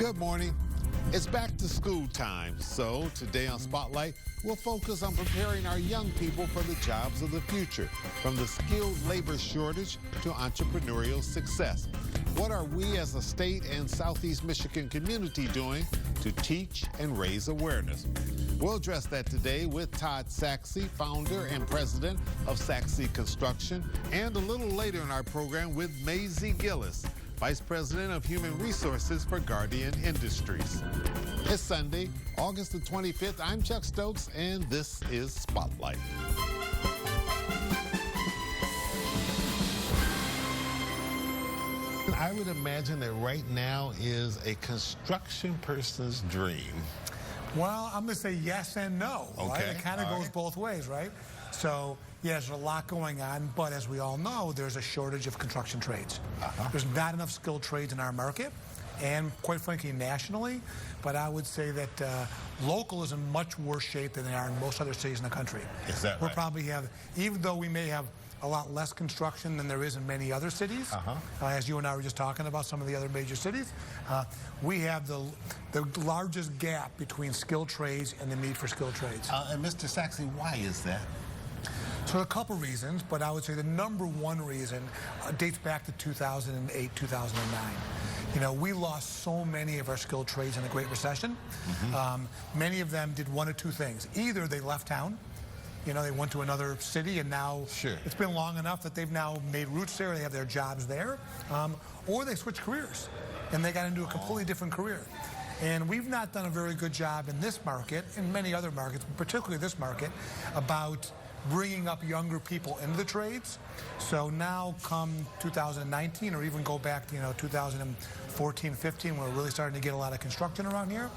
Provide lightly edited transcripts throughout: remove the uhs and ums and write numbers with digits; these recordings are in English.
Good morning. It's back to school time, so today on Spotlight, we'll focus on preparing our young people for the jobs of the future, from the skilled labor shortage to entrepreneurial success. What are we as a state and Southeast Michigan community doing to teach and raise awareness? We'll address that today with Todd Sachse, founder and president of Sachse Construction, and a little later in our program with Maisie Gillis, Vice President of Human Resources for Guardian Industries. It's Sunday, August the 25th. I'm Chuck Stokes, and this is Spotlight. I would imagine that right now is a construction person's dream. Well, I'm going to say yes and no. Okay. Right? It kind of goes both ways, right? So, yes, there's a lot going on, but as we all know, there's a shortage of construction trades. There's not enough skilled trades in our market, and quite frankly, nationally. But I would say that local is in much worse shape than they are in most other cities in the country. Is that right? We'll probably have, even though we may have a lot less construction than there is in many other cities, as you and I were just talking about some of the other major cities, we have the largest gap between skilled trades and the need for skilled trades. And Mr. Sachse, why is that? So a couple reasons, but I would say the number one reason dates back to 2008, 2009. You know, we lost so many of our skilled trades in the Great Recession. Many of them did one of two things. Either they left town, you know, they went to another city, and now it's been long enough that they've now made roots there, they have their jobs there, or they switched careers, and they got into a completely different career. And we've not done a very good job in this market, in many other markets, but particularly this market, about bringing up younger people into the trades. So now come 2019, or even go back to, 2014, 15, when we're really starting to get a lot of construction around here,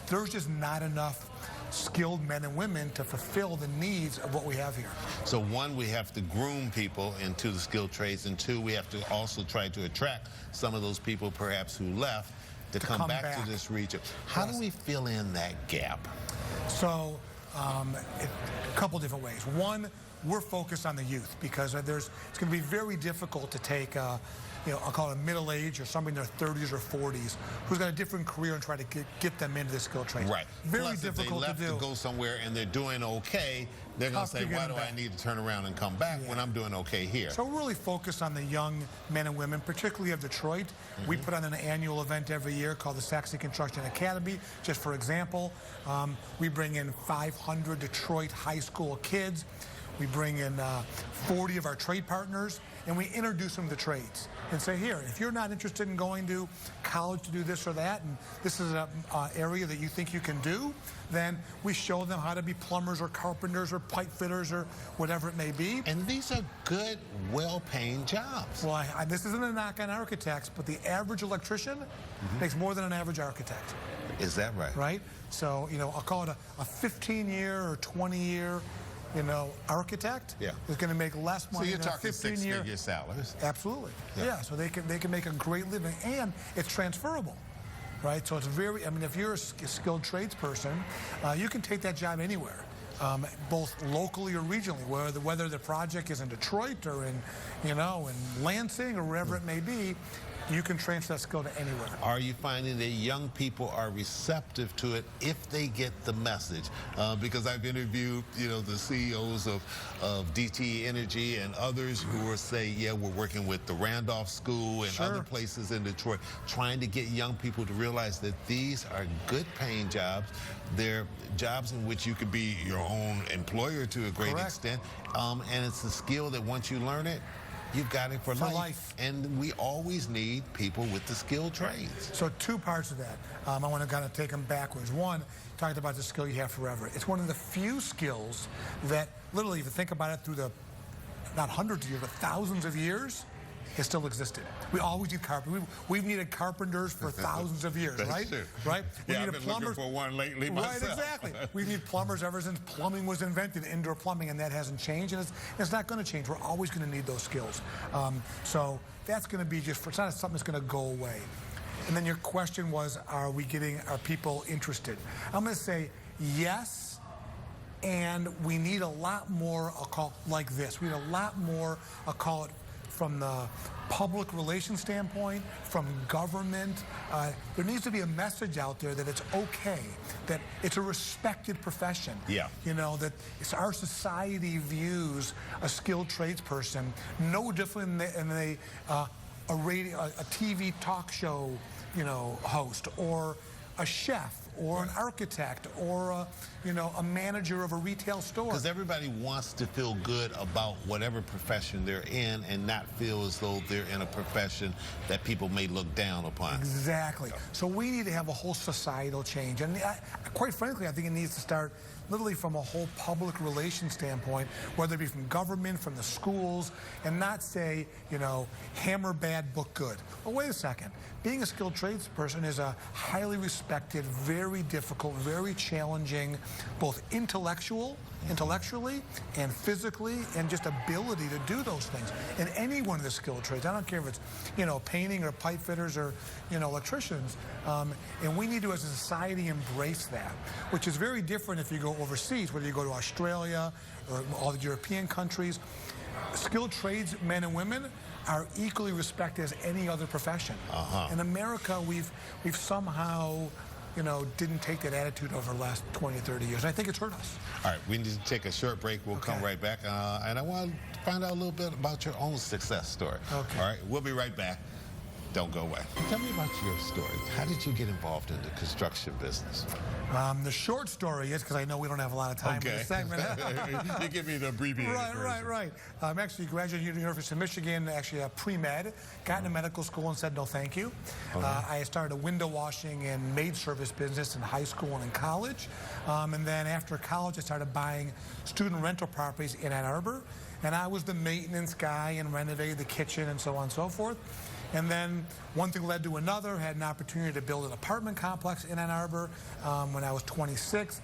there's just not enough skilled men and women to fulfill the needs of what we have here. So one, we have to groom people into the skilled trades, and two, we have to also try to attract some of those people perhaps who left to come back to this region. How do we fill in that gap? So a couple different ways. One, we're focused on the youth, because it's going to be very difficult to take I'll call it a middle age or somebody in their 30s or 40s who's got a different career and try to get them into the skilled trade. Right. Very Plus, difficult if they left to go somewhere and they're doing okay, they're going to say, why do I need to turn around and come back when I'm doing okay here? So we're really focused on the young men and women, particularly of Detroit. We put on an annual event every year called the Sachse Construction Academy. Just for example, we bring in 500 Detroit high school kids. We bring in 40 of our trade partners, and we introduce them to trades and say, here, if you're not interested in going to college to do this or that, and this is an area that you think you can do, then we show them how to be plumbers or carpenters or pipe fitters or whatever it may be. And these are good, well-paying jobs. Well, this isn't a knock on architects, but the average electrician makes more than an average architect. Is that right? Right? So, I'll call it a 15-year or 20-year architect is going to make less money than a 15-year. So you're talking six-figure salaries. Absolutely. Yeah. So they can make a great living, and it's transferable, right? So it's if you're a skilled tradesperson, you can take that job anywhere, both locally or regionally, whether the project is in Detroit or in Lansing or wherever it may be. You can transfer that skill to anywhere. Are you finding that young people are receptive to it if they get the message? Because I've interviewed, the CEOs of DTE Energy and others who will say, yeah, we're working with the Randolph School and other places in Detroit, trying to get young people to realize that these are good paying jobs. They're jobs in which you could be your own employer to a great extent. And it's a skill that once you learn it, you've got it for life. And we always need people with the skilled trades. So two parts of that. I want to kind of take them backwards. One, talked about the skill you have forever. It's one of the few skills that literally, if you think about it, through the not hundreds of years, but thousands of years, it still existed. We always need carpenters. We've needed carpenters for thousands of years, right? True. Right? I've been looking for one lately myself. Right, exactly. We need plumbers ever since plumbing was invented, indoor plumbing, and that hasn't changed, and it's not going to change. We're always going to need those skills. So that's going to be it's not something that's going to go away. And then your question was, are people interested? I'm going to say yes, and we need a lot more, I'll call it like this. We need a lot more, I'll call it from the public relations standpoint, from government. There needs to be a message out there that it's okay, that it's a respected profession. Yeah. You know, that our society views a skilled tradesperson no different than a TV talk show, you know, host, or a chef, or an architect, or a manager of a retail store. Because everybody wants to feel good about whatever profession they're in and not feel as though they're in a profession that people may look down upon. Exactly. So we need to have a whole societal change. And quite frankly, I think it needs to start literally from a whole public relations standpoint, whether it be from government, from the schools, and not say, you know, hammer bad, book good. Well, wait a second. Being a skilled tradesperson is a highly respected, very difficult, very challenging, both intellectually and physically, and just ability to do those things. In any one of the skilled trades, I don't care if it's, you know, painting or pipe fitters or, you know, electricians, and we need to, as a society, embrace that, which is very different if you go overseas, whether you go to Australia or all the European countries. Skilled trades, men and women, are equally respected as any other profession. In America, we've somehow, you know, didn't take that attitude over the last 20, 30 years. And I think it's hurt us. All right, we need to take a short break. We'll come right back. And I want to find out a little bit about your own success story. Okay. All right, we'll be right back. Don't go away. Tell me about your story. How did you get involved in the construction business? The short story is, because I know we don't have a lot of time in this segment. You give me the abbreviated version. Right. I'm actually graduated from the University of Michigan, actually a pre-med, got into medical school and said no thank you. I started a window washing and maid service business in high school and in college. And then after college, I started buying student rental properties in Ann Arbor. And I was the maintenance guy and renovated the kitchen and so on and so forth. And then one thing led to another. Had an opportunity to build an apartment complex in Ann Arbor when I was 26.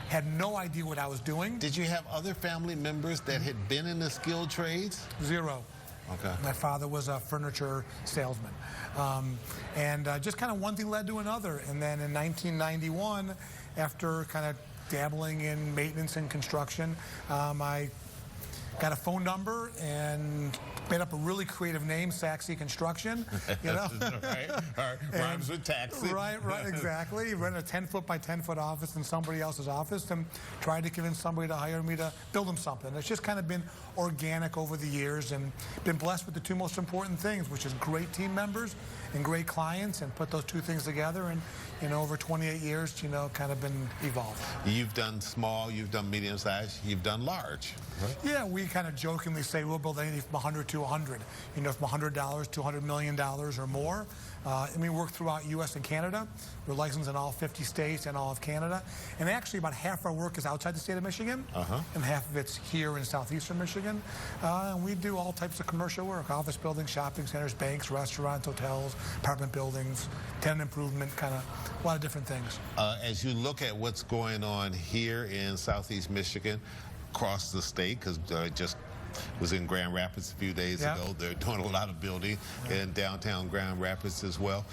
Had no idea what I was doing. Did you have other family members that had been in the skilled trades? Zero. Okay. My father was a furniture salesman. And just kind of one thing led to another. And then in 1991, after kind of dabbling in maintenance and construction, I got a phone number and made up a really creative name, Sachse Construction. You know? Right. Rhymes with taxi. Right, exactly. Rented a 10-foot by 10-foot office in somebody else's office and tried to convince somebody to hire me to build them something. It's just kind of been organic over the years, and been blessed with the two most important things, which is great team members and great clients, and put those two things together, and, you know, over 28 years, you know, kind of been evolved. You've done small, you've done medium size, you've done large. Right? Yeah, we kind of jokingly say we'll build anything from 100 to 100. You know, from $100 to $100 million or more. And we work throughout U.S. and Canada. We're licensed in all 50 states and all of Canada. And actually, about half our work is outside the state of Michigan, and half of it's here in southeastern Michigan. And we do all types of commercial work: office buildings, shopping centers, banks, restaurants, hotels, apartment buildings, tenant improvement, kind of a lot of different things. As you look at what's going on here in southeast Michigan, across the state, because just was in Grand Rapids a few days ago. They're doing a lot of building in downtown Grand Rapids as well.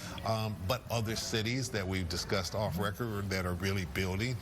But other cities that we've discussed off record that are really building,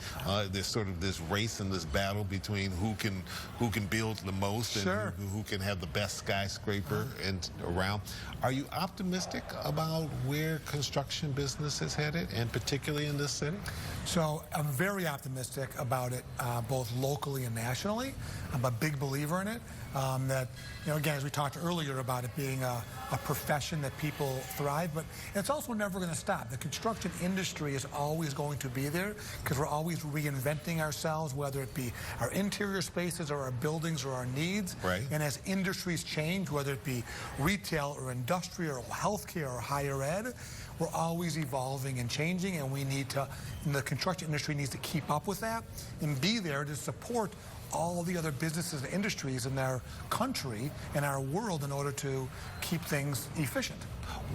there's sort of this race and this battle between who can build the most and who can have the best skyscraper and around. Are you optimistic about where construction business is headed, and particularly in this city? So I'm very optimistic about it, both locally and nationally. I'm a big believer in it. That, you know, again, as we talked earlier about it being a profession that people thrive, but it's also never going to stop. The construction industry is always going to be there, because we're always reinventing ourselves, whether it be our interior spaces or our buildings or our needs. Right. And as industries change, whether it be retail or industrial or healthcare or higher ed, we're always evolving and changing, and we need to, and the construction industry needs to keep up with that and be there to support all the other businesses and industries in our country and our world in order to keep things efficient.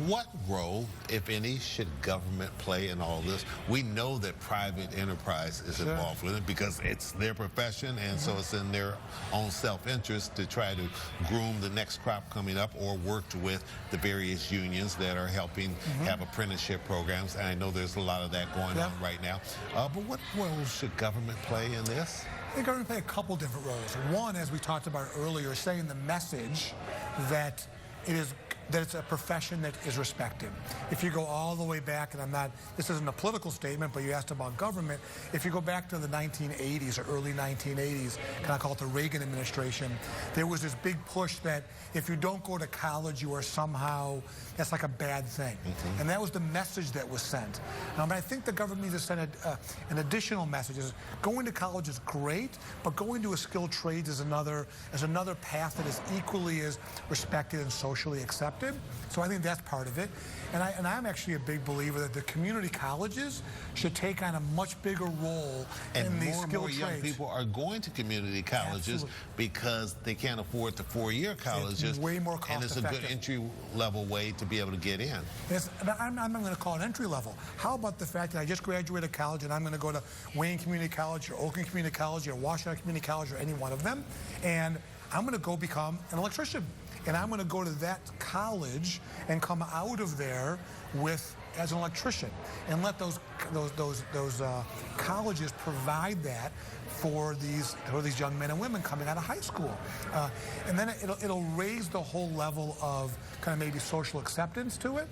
What role, if any, should government play in all this? We know that private enterprise is involved with it because it's their profession, and so it's in their own self-interest to try to groom the next crop coming up, or work with the various unions that are helping have apprenticeship programs. And I know there's a lot of that going on right now. But what role should government play in this? I think government play a couple different roles. One, as we talked about earlier, saying the message that that it's a profession that is respected. If you go all the way back, and this isn't a political statement, but you asked about government, if you go back to the 1980s or early 1980s, can I call it the Reagan administration, there was this big push that if you don't go to college, you are somehow, that's like a bad thing. And that was the message that was sent. But I think the government needs to send an additional message. Going to college is great, but going to a skilled trades is another path that is equally as respected and socially accepted. So I think that's part of it. And I'm actually a big believer that the community colleges should take on a much bigger role in these skilled trades. And more young people are going to community colleges because they can't afford the four-year colleges. It's way more cost and it's effective. A good entry-level way to be able to get in. I'm not going to call it entry level. How about the fact that I just graduated college and I'm going to go to Wayne Community College or Oakland Community College or Washington Community College or any one of them, and I'm going to go become an electrician. And I'm going to go to that college and come out of there as an electrician, and let those colleges provide that for these young men and women coming out of high school, and then it'll raise the whole level of kind of maybe social acceptance to it.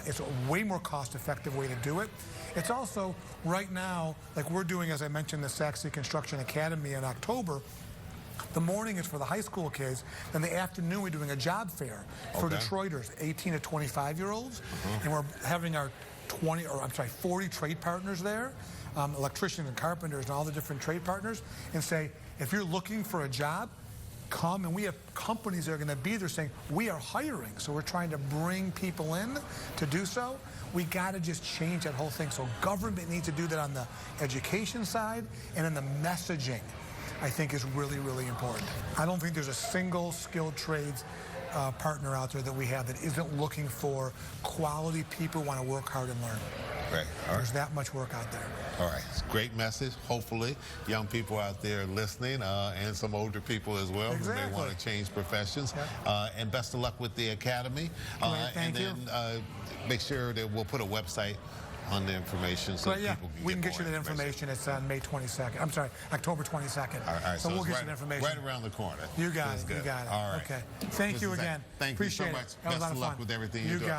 It's a way more cost-effective way to do it. It's also right now, like we're doing, as I mentioned, the Sachse Construction Academy in October. The morning is for the high school kids, then the afternoon we're doing a job fair for Detroiters, 18 to 25-year-olds, and we're having our 40 trade partners there, electricians and carpenters and all the different trade partners, and say, if you're looking for a job, come, and we have companies that are going to be there saying, we are hiring, so we're trying to bring people in to do so. We got to just change that whole thing. So government needs to do that on the education side, and in the messaging, I think is really, really important. I don't think there's a single skilled trades partner out there that we have that isn't looking for quality people who want to work hard and learn. Right. There's that much work out there. All right. Great message. Hopefully, young people out there listening, and some older people as well who may want to change professions. And best of luck with the academy. Thank you. Make sure that we'll put a website on the information so that people can we can get you that information. It's on May 22nd. I'm sorry, October 22nd. All right, so we'll get you the information. Right around the corner. You got it. You got it. All right. Okay. Thank you again. Thank you so much. Best of luck with everything you're doing.